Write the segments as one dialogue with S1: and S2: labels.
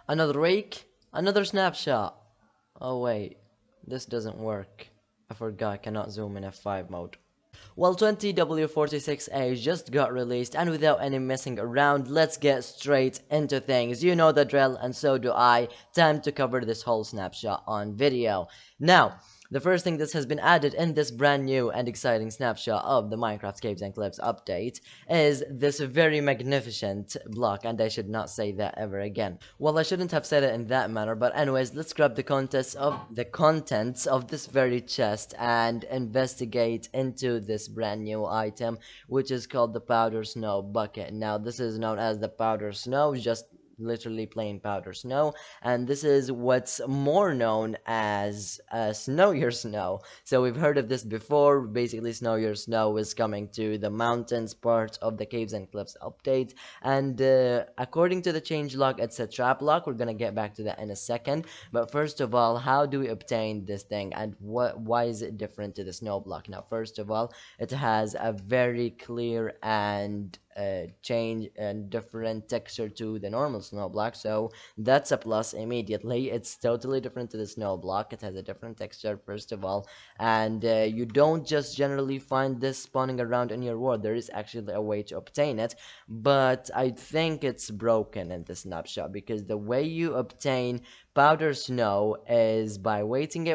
S1: Another week, another snapshot. Oh wait, this doesn't work. I forgot I cannot zoom in F5 mode. Well, 20W46A just got released, and without any messing around, let's get straight into things. You know the drill, and so do I. Time to cover this whole snapshot on video. Now, the first thing that has been added in this brand new and exciting snapshot of the Minecraft Caves and Cliffs update is this very magnificent block, and I should not say that ever again. Well, I shouldn't have said it in that manner, but anyways, let's grab the contents of this very chest and investigate into this brand new item, which is called the powder snow bucket. Now, this is known as the powder snow, just literally plain powder snow, and this is what's more known as snow your snow. So we've heard of this before. Basically, snow your snow is coming to the mountains part of the caves and cliffs update, and according to the changelog, it's a trap lock. We're gonna get back to that in a second, but first of all, how do we obtain this thing, and why is it different to the snow block? Now, first of all, it has a very clear and change and different texture to the normal snow block, so that's a plus immediately. It's totally different to the snow block. It has a different texture, first of all, and you don't just generally find this spawning around in your world. There is actually a way to obtain it, but I think it's broken in the snapshot, because the way you obtain powder snow is by waiting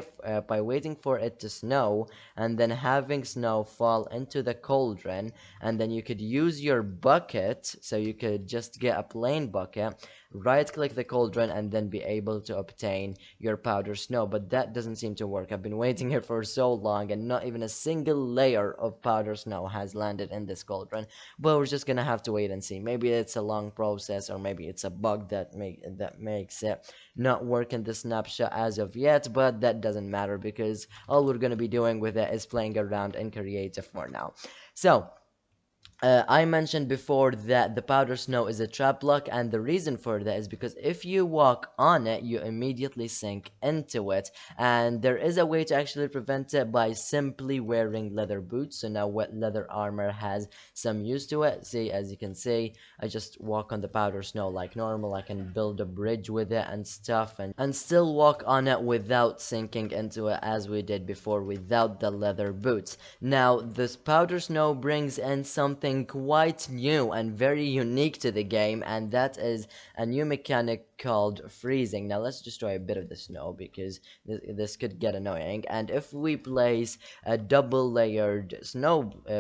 S1: for it to snow and then having snow fall into the cauldron, and then you could use your bucket. So you could just get a plain bucket, right click the cauldron, and then be able to obtain your powder snow. But that doesn't seem to work. I've been waiting here for so long, and not even a single layer of powder snow has landed in this cauldron. But we're just gonna have to wait and see. Maybe it's a long process, or maybe it's a bug that makes it not work in the snapshot as of yet, but that doesn't matter, because all we're gonna be doing with it is playing around in creative for now. So I mentioned before that the powder snow is a trap block, and the reason for that is because if you walk on it, you immediately sink into it, and there is a way to actually prevent it by simply wearing leather boots. So now what leather armor has some use to it. See, as you can see, I just walk on the powder snow like normal. I can build a bridge with it and stuff, and still walk on it without sinking into it as we did before without the leather boots. Now, this powder snow brings in something quite new and very unique to the game, and that is a new mechanic called freezing. Now, let's destroy a bit of the snow, because this could get annoying. And if we place a double layered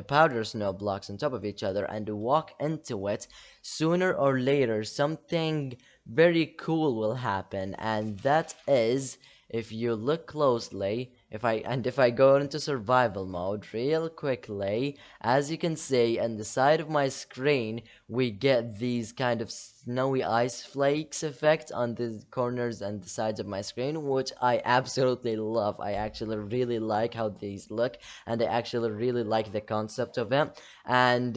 S1: powder snow blocks on top of each other and walk into it, sooner or later something very cool will happen, and that is, if you look closely, if I go into survival mode real quickly, as you can see on the side of my screen, we get these kind of snowy ice flakes effect on the corners and the sides of my screen, which I absolutely love. I actually really like how these look, and I actually really like the concept of it. And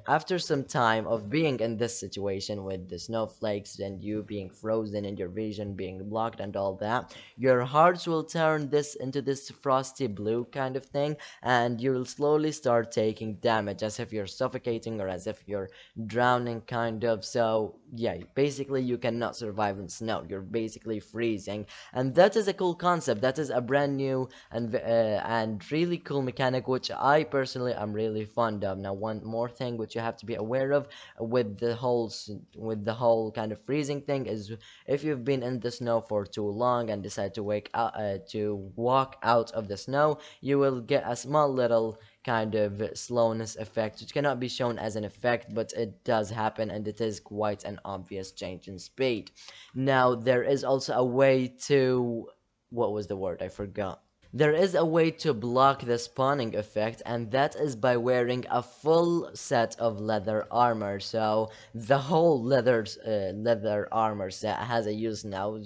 S1: after some time of being in this situation with the snowflakes and you being frozen and your vision being blocked and all that, your hearts will turn this into this frosty blue kind of thing, and you'll slowly start taking damage, as if you're suffocating or as if you're drowning, kind of. So yeah, basically you cannot survive in snow. You're basically freezing, and that is a cool concept. That is a brand new and really cool mechanic, which I personally am really fond of. Now, one more thing which you have to be aware of with the whole kind of freezing thing is, if you've been in the snow for too long and decide to walk out of the snow, you will get a small little kind of slowness effect, which cannot be shown as an effect, but it does happen, and it is quite an obvious change in speed. Now, there is also a way to, what was the word? I forgot. There is a way to block the spawning effect, and that is by wearing a full set of leather armor. So the whole leather armor set has a use now,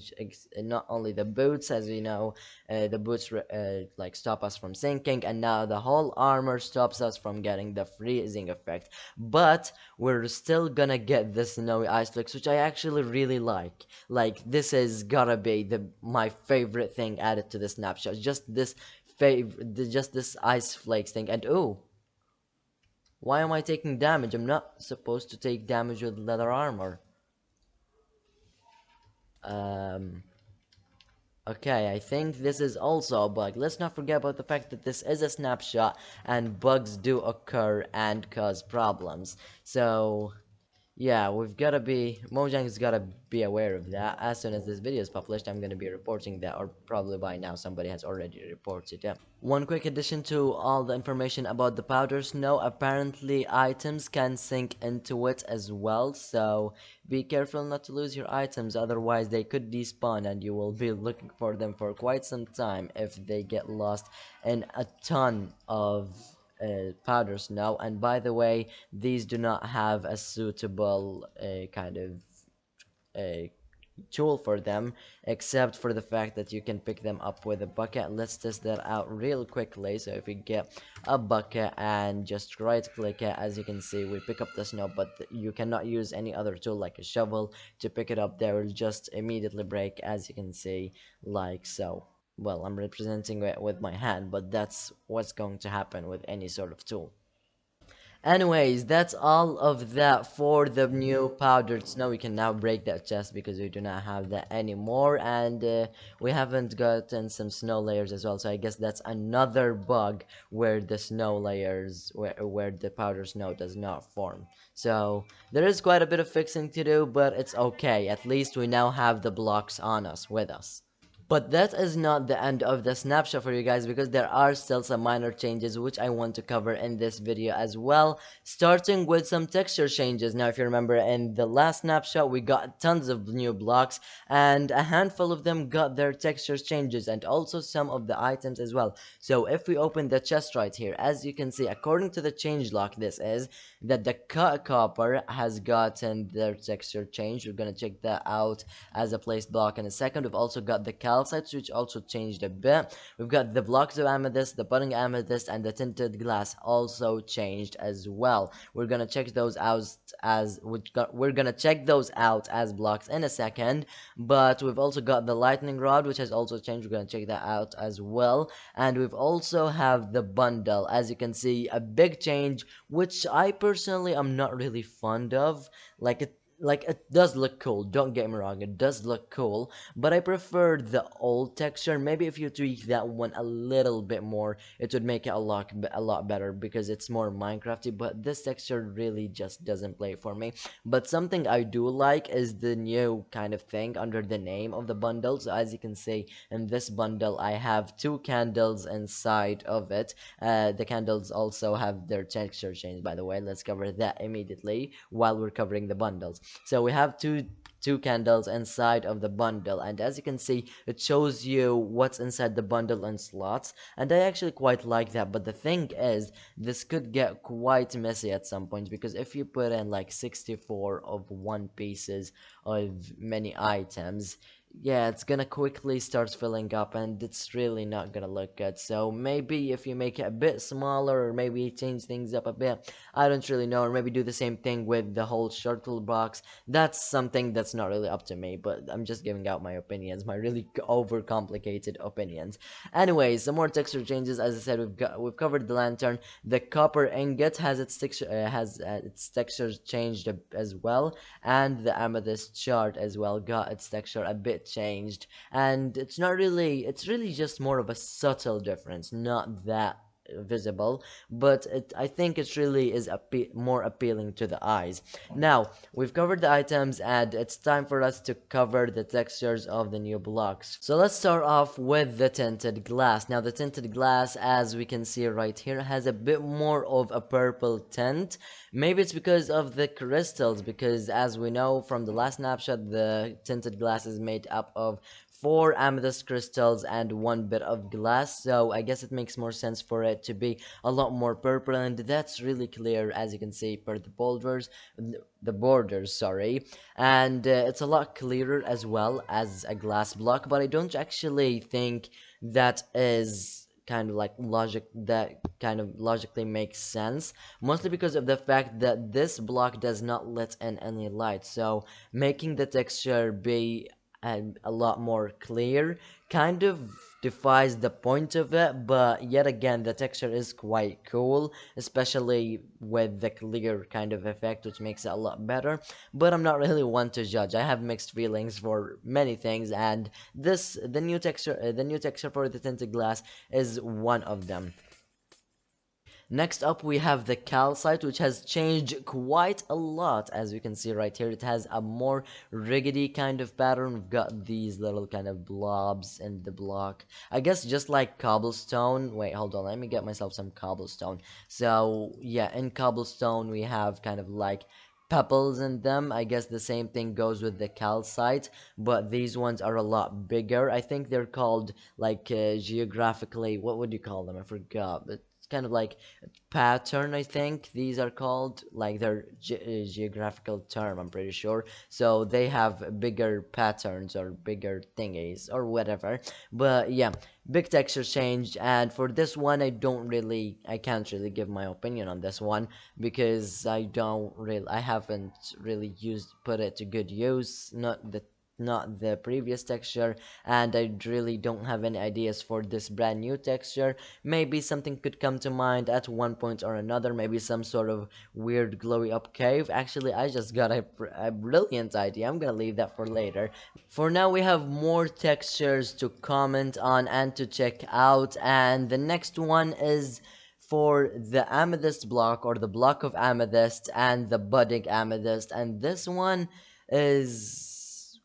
S1: not only the boots, as you know, the boots like stop us from sinking, and now the whole armor stops us from getting the freezing effect. But we're still gonna get the snowy ice flakes, which I actually really like. Like, this is gotta be my favorite thing added to the snapshot. Just this ice flakes thing. And oh, why am I taking damage? I'm not supposed to take damage with leather armor. Um, okay, I think this is also a bug. Let's not forget about the fact that this is a snapshot and bugs do occur and cause problems. So, yeah, we've gotta be, Mojang's gotta be aware of that. As soon as this video is published, I'm gonna be reporting that, or probably by now somebody has already reported it. One quick addition to all the information about the powder snow, apparently items can sink into it as well, so be careful not to lose your items, otherwise they could despawn and you will be looking for them for quite some time if they get lost in a ton of powder snow. And by the way, these do not have a suitable kind of uh, tool for them, except for the fact that you can pick them up with a bucket. Let's test that out real quickly. So if we get a bucket and just right click it, as you can see, we pick up the snow, but you cannot use any other tool like a shovel to pick it up. They will just immediately break, as you can see, like so. Well, I'm representing it with my hand, but that's what's going to happen with any sort of tool. Anyways, that's all of that for the new powdered snow. We can now break that chest because we do not have that anymore, and we haven't gotten some snow layers as well. So I guess that's another bug where the snow layers, where the powdered snow does not form. So there is quite a bit of fixing to do, but it's okay. At least we now have the blocks on us with us. But that is not the end of the snapshot for you guys, because there are still some minor changes which I want to cover in this video as well, starting with some texture changes. Now if you remember, in the last snapshot we got tons of new blocks and a handful of them got their texture changes, and also some of the items as well. So if we open the chest right here, as you can see, according to the changelog, this is that the cut copper has gotten their texture changed. We're gonna check that out as a placed block in a second. We've also got the calcites, which also changed a bit. We've got the blocks of amethyst, the budding amethyst, and the tinted glass also changed as well. We're gonna check those out as we're gonna check those out as blocks in a second. But we've also got the lightning rod, which has also changed. We're gonna check that out as well. And we've also have the bundle. As you can see, a big change, which I personally am not really fond of. It does look cool, don't get me wrong, it does look cool, but I prefer the old texture. Maybe if you tweak that one a little bit more, it would make it a lot better, because it's more Minecrafty. But this texture really just doesn't play for me. But something I do like is the new kind of thing under the name of the bundle. So as you can see, in this bundle I have two candles inside of it. The candles also have their texture changed, by the way. Let's cover that immediately while we're covering the bundles. So we have two candles inside of the bundle, and as you can see, it shows you what's inside the bundle in slots, and I actually quite like that. But the thing is, this could get quite messy at some point, because if you put in like 64 of one pieces of many items, yeah, it's gonna quickly start filling up, and it's really not gonna look good. So maybe if you make it a bit smaller, or maybe change things up a bit, I don't really know, or maybe do the same thing with the whole shuttle box. That's something that's not really up to me, but I'm just giving out my opinions, my really overcomplicated opinions. Anyways, some more texture changes. As I said, we've covered the lantern. The copper ingot has its texture changed as well, and the amethyst shard as well got its texture a bit changed. And it's really just more of a subtle difference, not that visible, but I think it really is more appealing to the eyes. Now we've covered the items, and it's time for us to cover the textures of the new blocks. So let's start off with the tinted glass. Now the tinted glass, as we can see right here, has a bit more of a purple tint. Maybe it's because of the crystals, because as we know from the last snapshot, the tinted glass is made up of 4 amethyst crystals and 1 bit of glass, so I guess it makes more sense for it to be a lot more purple, and that's really clear, as you can see, per the borders, sorry. And it's a lot clearer as well as a glass block, but I don't actually think that is kind of logically makes sense, mostly because of the fact that this block does not let in any light, so making the texture be and a lot more clear, kind of defies the point of it, but yet again the texture is quite cool, especially with the clear kind of effect, which makes it a lot better. But I'm not really one to judge. I have mixed feelings for many things, and this the new texture for the tinted glass is one of them. Next up, we have the calcite, which has changed quite a lot. As you can see right here, it has a more riggedy kind of pattern. We've got these little kind of blobs in the block. I guess just like cobblestone. Wait, hold on. Let me get myself some cobblestone. So, yeah, in cobblestone, we have kind of like pebbles in them. I guess the same thing goes with the calcite, but these ones are a lot bigger. I think they're called like geographically, what would you call them? I forgot. But it's kind of like pattern, I think these are called, like their geographical term, I'm pretty sure. So they have bigger patterns or bigger thingies or whatever. But yeah, big texture change, and for this one I can't really give my opinion on this one, because I haven't really put it to good use, not the previous texture, and I really don't have any ideas for this brand new texture. Maybe something could come to mind at one point or another, maybe some sort of weird glowy up cave. Actually, I just got a brilliant idea. I'm gonna leave that for later. For now, we have more textures to comment on and to check out, and the next one is for the amethyst block, or the block of amethyst, and the budding amethyst, and this one is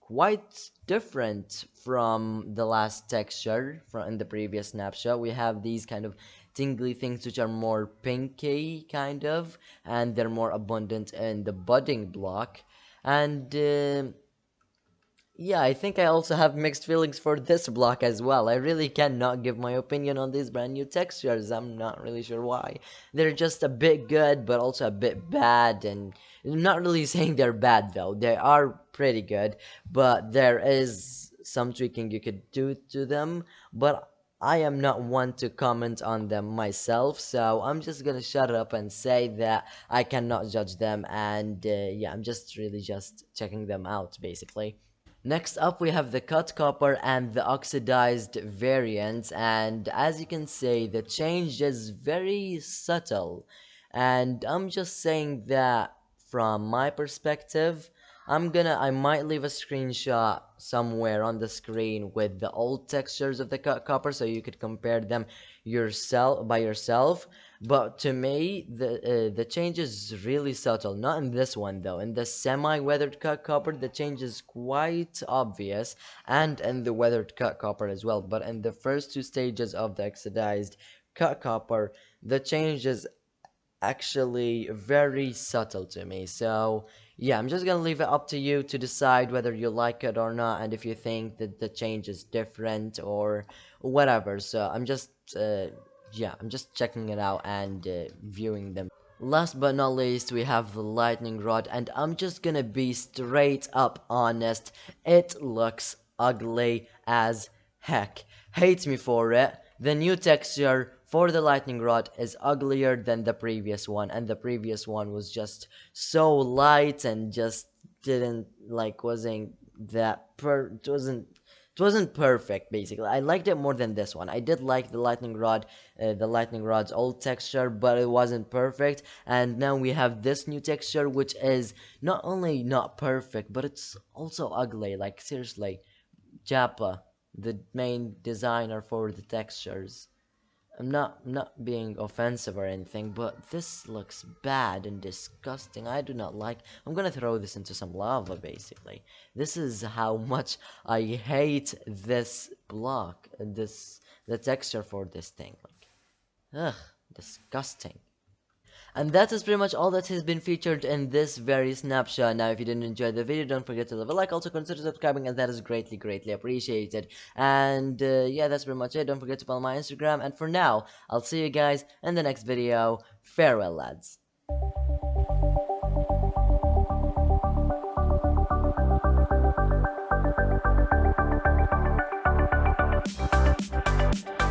S1: quite different from the last texture from in the previous snapshot. We have these kind of tingly things which are more pinky kind of, and they're more abundant in the budding block. And yeah, I think I also have mixed feelings for this block as well. I really cannot give my opinion on these brand new textures. I'm not really sure why. They're just a bit good, but also a bit bad. And I'm not really saying they're bad, though. They are pretty good, but there is some tweaking you could do to them. But I am not one to comment on them myself, so I'm just gonna shut up and say that I cannot judge them. And yeah, I'm just really just checking them out, basically. Next up, we have the cut copper and the oxidized variants, and as you can see, the change is very subtle. And I'm just saying that from my perspective, I might leave a screenshot somewhere on the screen with the old textures of the cut copper so you could compare them yourself. But to me, the change is really subtle. Not in this one though. In the semi-weathered cut copper, the change is quite obvious, and in the weathered cut copper as well. But in the first two stages of the oxidized cut copper, the change is actually very subtle to me. So yeah, I'm just gonna leave it up to you to decide whether you like it or not, and if you think that the change is different or whatever. So I'm just checking it out and viewing them. Last but not least, we have the lightning rod, and I'm just gonna be straight up honest. It looks ugly as heck. Hate me for it. The new texture for the lightning rod is uglier than the previous one, and the previous one was just so light and just didn't like wasn't that per it wasn't perfect. Basically, I liked it more than this one. I did like the lightning rod's old texture, but it wasn't perfect. And now we have this new texture, which is not only not perfect, but it's also ugly. Like seriously, Japa, the main designer for the textures. I'm not being offensive or anything, but this looks bad and disgusting. I do not like. I'm gonna throw this into some lava, basically. This is how much I hate this block, the texture for this thing. Like, ugh, disgusting. And that is pretty much all that has been featured in this very snapshot. Now, if you didn't enjoy the video, don't forget to leave a like. Also, consider subscribing, as that is greatly, greatly appreciated. And yeah, that's pretty much it. Don't forget to follow my Instagram. And for now, I'll see you guys in the next video. Farewell, lads.